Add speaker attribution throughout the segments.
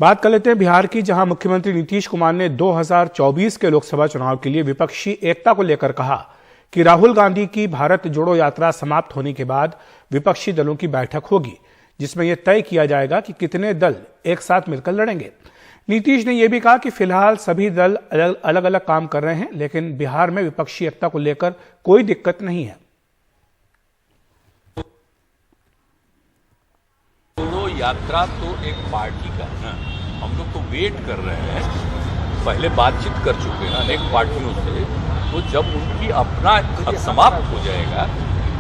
Speaker 1: बात कर लेते हैं बिहार की, जहां मुख्यमंत्री नीतीश कुमार ने 2024 के लोकसभा चुनाव के लिए विपक्षी एकता को लेकर कहा कि राहुल गांधी की भारत जोड़ो यात्रा समाप्त होने के बाद विपक्षी दलों की बैठक होगी, जिसमें यह तय किया जाएगा कि कितने दल एक साथ मिलकर लड़ेंगे। नीतीश ने यह भी कहा कि फिलहाल सभी दल अलग अलग काम कर रहे हैं, लेकिन बिहार में विपक्षी एकता को लेकर कोई दिक्कत नहीं है।
Speaker 2: जोड़ो यात्रा तो एक पार्टी का है ना, हम लोग तो वेट कर रहे हैं, पहले बातचीत कर चुके हैं अनेक पार्टियों से, तो जब उनकी अपना समाप्त हो जाएगा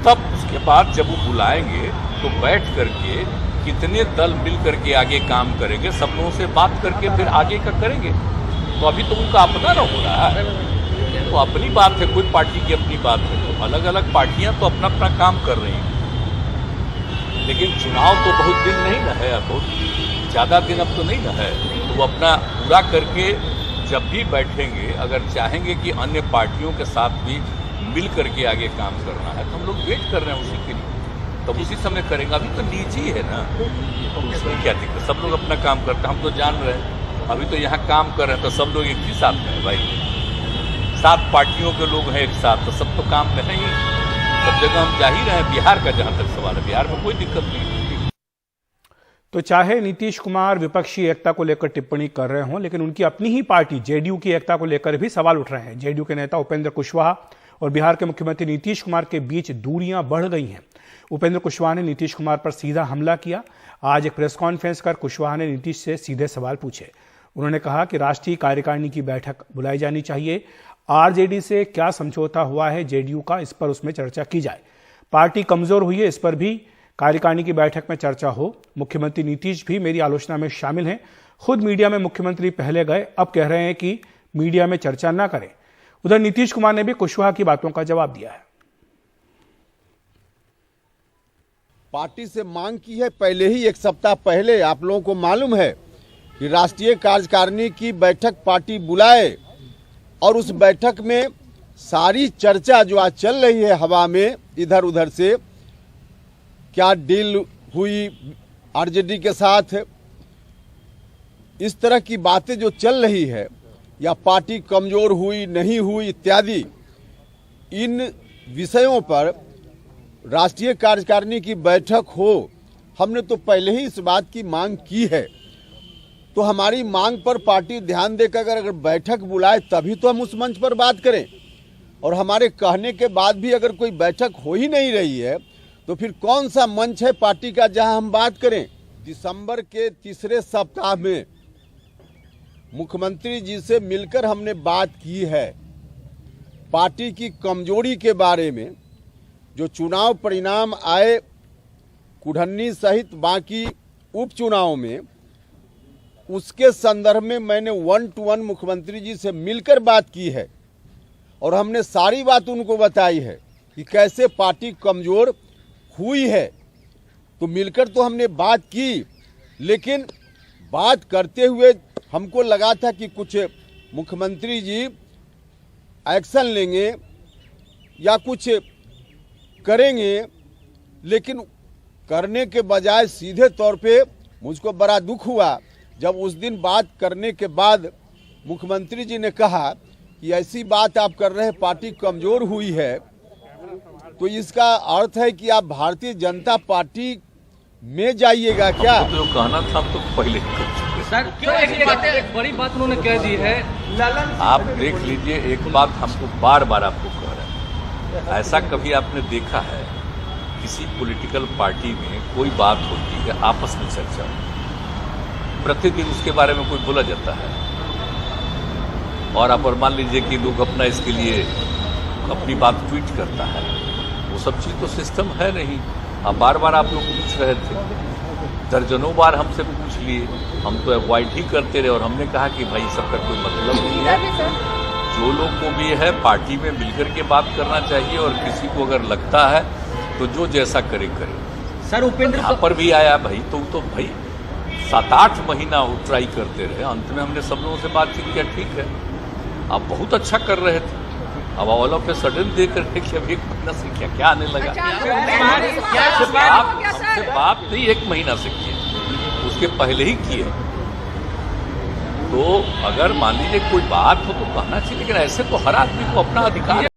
Speaker 2: तब उसके बाद जब वो बुलाएंगे तो बैठ करके कितने दल मिल करके आगे काम करेंगे, सब लोगों से बात करके फिर आगे का करेंगे। तो अभी तो उनका अपना ना हो रहा है, तो अपनी बात है, कोई पार्टी की अपनी बात है, तो अलग अलग पार्टियां तो अपना अपना काम कर रही हैं। लेकिन चुनाव तो बहुत दिन नहीं ना है, बहुत ज़्यादा दिन अब तो नहीं ना है, तो वो अपना पूरा करके जब भी बैठेंगे, अगर चाहेंगे कि अन्य पार्टियों के साथ भी मिल करके आगे काम करना है तो हम लोग वेट कर रहे हैं उसी के लिए, तब उसी समय करेंगे। अभी तो निजी है ना, तो उसमें क्या दिक्कत, सब लोग अपना काम करते हैं, हम तो जान रहे हैं। अभी तो यहाँ काम कर रहे हैं तो सब लोग एक ही साथ में है भाई, 7 पार्टियों के लोग हैं एक साथ, तो सब तो काम में है ही, सब जगह हम जा ही रहे हैं। बिहार का जहाँ तक सवाल है, बिहार में कोई दिक्कत नहीं है।
Speaker 1: तो चाहे नीतीश कुमार विपक्षी एकता को लेकर टिप्पणी कर रहे हों, लेकिन उनकी अपनी ही पार्टी जेडीयू की एकता को लेकर भी सवाल उठ रहे हैं। जेडीयू के नेता उपेंद्र कुशवाहा और बिहार के मुख्यमंत्री नीतीश कुमार के बीच दूरियां बढ़ गई हैं। उपेंद्र कुशवाहा ने नीतीश कुमार पर सीधा हमला किया। आज एक प्रेस कॉन्फ्रेंस कर कुशवाहा ने नीतीश से सीधे सवाल पूछे। उन्होंने कहा कि राष्ट्रीय कार्यकारिणी की बैठक बुलाई जानी चाहिए, आरजेडी से क्या समझौता हुआ है जेडीयू का, इस पर उसमें चर्चा की जाए। पार्टी कमजोर हुई है, इस पर भी कार्यकारिणी की बैठक में चर्चा हो। मुख्यमंत्री नीतीश भी मेरी आलोचना में शामिल हैं। खुद मीडिया में मुख्यमंत्री पहले गए, अब कह रहे हैं कि मीडिया में चर्चा ना करें। उधर नीतीश कुमार ने भी कुशवाहा की बातों का जवाब दिया है।
Speaker 3: पार्टी से मांग की है, पहले ही 1 सप्ताह पहले आप लोगों को मालूम है कि राष्ट्रीय कार्यकारिणी की बैठक पार्टी बुलाए, और उस बैठक में सारी चर्चा जो आज चल रही है हवा में इधर उधर से, क्या डील हुई आरजेडी के साथ, इस तरह की बातें जो चल रही है, या पार्टी कमजोर हुई नहीं हुई इत्यादि, इन विषयों पर राष्ट्रीय कार्यकारिणी की बैठक हो, हमने तो पहले ही इस बात की मांग की है। तो हमारी मांग पर पार्टी ध्यान देकर अगर बैठक बुलाए तभी तो हम उस मंच पर बात करें, और हमारे कहने के बाद भी अगर कोई बैठक हो ही नहीं रही है तो फिर कौन सा मंच है पार्टी का जहां हम बात करें। दिसंबर के तीसरे सप्ताह में मुख्यमंत्री जी से मिलकर हमने बात की है पार्टी की कमजोरी के बारे में। जो चुनाव परिणाम आए कुढ़न्नी सहित बाकी उपचुनाव में, उसके संदर्भ में मैंने 1-to-1 मुख्यमंत्री जी से मिलकर बात की है, और हमने सारी बात उनको बताई है कि कैसे पार्टी कमजोर हुई है। तो मिलकर तो हमने बात की, लेकिन बात करते हुए हमको लगा था कि कुछ मुख्यमंत्री जी एक्शन लेंगे या कुछ करेंगे, लेकिन करने के बजाय सीधे तौर पे मुझको बड़ा दुख हुआ जब उस दिन बात करने के बाद मुख्यमंत्री जी ने कहा कि ऐसी बात आप कर रहे हैं, पार्टी कमजोर हुई है, तो इसका अर्थ है कि आप भारतीय जनता पार्टी में जाइएगा क्या?
Speaker 2: जो कहना था हम तो पहले कर चुके
Speaker 4: सर। एक बड़ी बात उन्होंने कह दी है,
Speaker 2: आप देख लीजिए, एक बात हमको बार बार आपको कह रहे हैं, ऐसा कभी आपने देखा है किसी पॉलिटिकल पार्टी में कोई बात होती है, आपस में चर्चा होती, प्रतिदिन उसके बारे में कोई बोला जाता है, और आप और मान लीजिए कि लोग अपना इसके लिए अपनी बात ट्वीट करता है, वो सब चीज़ तो सिस्टम है नहीं। अब बार बार आप लोग पूछ रहे थे, दर्जनों बार हमसे पूछ लिए, हम तो अवॉइड ही करते रहे, और हमने कहा कि भाई सबका कोई मतलब नहीं है, जो लोग को भी है पार्टी में मिलकर के बात करना चाहिए, और किसी को अगर लगता है तो जो जैसा करे करे।
Speaker 4: सर उपेंद्र
Speaker 2: यहाँ पर भी आया भाई, तो भाई 7-8 महीना वो ट्राई करते रहे, अंत में हमने सब लोगों से बातचीत किया, ठीक है आप बहुत अच्छा कर रहे थे, अब ऑल ऑफ ए सडन देख रहे कि अब 1 महीना से क्या आने लगा। आप हमसे बात नहीं 1 महीना से किए, उसके पहले ही किए, तो अगर मान लीजिए कोई बात हो तो कहना चाहिए, लेकिन ऐसे तो हर आदमी को अपना अधिकार है।